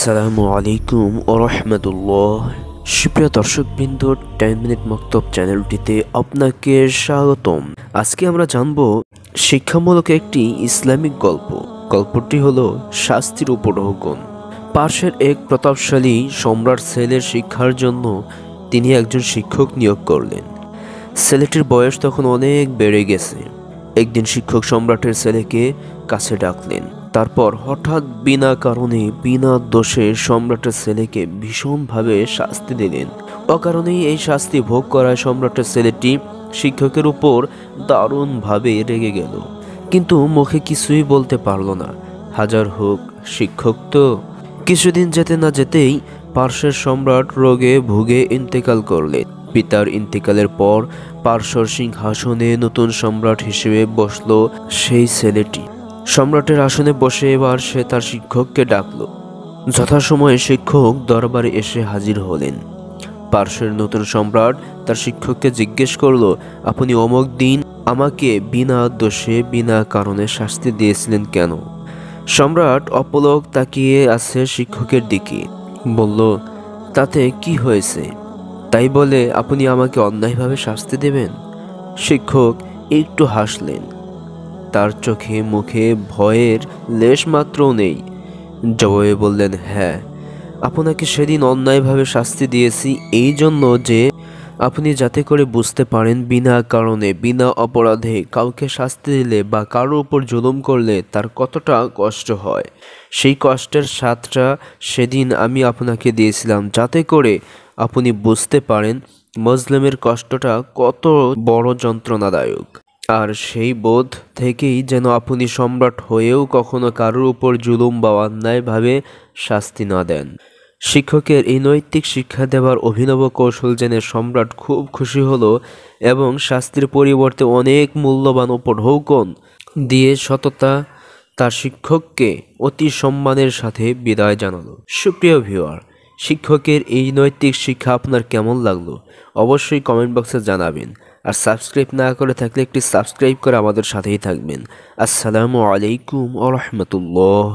আসসালামু আলাইকুম ও রহমতুল্লাহ। সুপ্রিয় দর্শকবৃন্দ, 10 মিনিট মক্তব চ্যানেলটিতে আপনাকে স্বাগতম। আজকে আমরা জানব শিক্ষামূলক একটি ইসলামিক গল্প। গল্পটি হলো শাস্তির উপঢৌকন। পার্শ্বের এক প্রতাপশালী সম্রাট ছেলের শিক্ষার জন্য তিনি একজন শিক্ষক নিয়োগ করলেন। ছেলেটির বয়স তখন অনেক বেড়ে গেছে। একদিন শিক্ষক সম্রাটের ছেলেকে কাছে ডাকলেন। তারপর হঠাৎ বিনা কারণে বিনা দোষে সম্রাটের ছেলেকে ভীষণভাবে শাস্তি দিলেন। অকারণেই এই শাস্তি ভোগ করায় সম্রাটের ছেলেটি শিক্ষকের উপর দারুণভাবে রেগে গেল, কিন্তু মুখে কিছুই বলতে পারল না। হাজার হোক শিক্ষক তো। কিছুদিন যেতে না যেতেই পার্শ্বের সম্রাট রোগে ভুগে ইন্তেকাল করলেন। পিতার ইন্তেকালের পর পার্শ্বর সিংহাসনে নতুন সম্রাট হিসেবে বসল সেই ছেলেটি। সম্রাটের আসনে বসে এবার সে তার শিক্ষককে ডাকল। যথাসময়ে শিক্ষক দরবারে এসে হাজির হলেন। পার্শ্বের নতুন সম্রাট তার শিক্ষককে জিজ্ঞেস করল, আপনি অমুক দিন আমাকে বিনা দোষে বিনা কারণে শাস্তি দিয়েছিলেন কেন? সম্রাট অপলক তাকিয়ে আছে শিক্ষকের দিকে। বলল, তাতে কি হয়েছে? তাই বলে আপনি আমাকে অন্যায়ভাবে শাস্তি দেবেন? শিক্ষক একটু হাসলেন। তার চোখে মুখে ভয়ের লেশমাত্রও নেই। জবাবে বললেন, হ্যাঁ, আপনাকে সেদিন অন্যায়ভাবে শাস্তি দিয়েছি এই জন্য যে আপনি যাতে করে বুঝতে পারেন বিনা কারণে বিনা অপরাধে কাউকে শাস্তি দিলে বা কারোর উপর জুলুম করলে তার কতটা কষ্ট হয়। সেই কষ্টের স্বাদটা সেদিন আমি আপনাকে দিয়েছিলাম, যাতে করে আপনি বুঝতে পারেন মুসলিমের কষ্টটা কত বড় যন্ত্রণাদায়ক। আর সেই বোধ থেকেই যেন আপনি সম্রাট হয়েও কখনো কারোর উপর জুলুম বা অন্যায়ভাবে শাস্তি না দেন। শিক্ষকের এই নৈতিক শিক্ষা দেওয়ার অভিনব কৌশল জেনে সম্রাট খুব খুশি হলো এবং শাস্তির পরিবর্তে অনেক মূল্যবান উপঢৌকন দিয়ে সততা তার শিক্ষককে অতি সম্মানের সাথে বিদায় জানালো। সুপ্রিয় ভিউয়ার, শিক্ষকের এই নৈতিক শিক্ষা আপনার কেমন লাগলো অবশ্যই কমেন্ট বক্সে জানাবেন। আর সাবস্ক্রাইব না করে থাকলে একটি সাবস্ক্রাইব করে আমাদের সাথেই থাকবেন। আসসালামু আলাইকুম ওয়া রাহমাতুল্লাহ।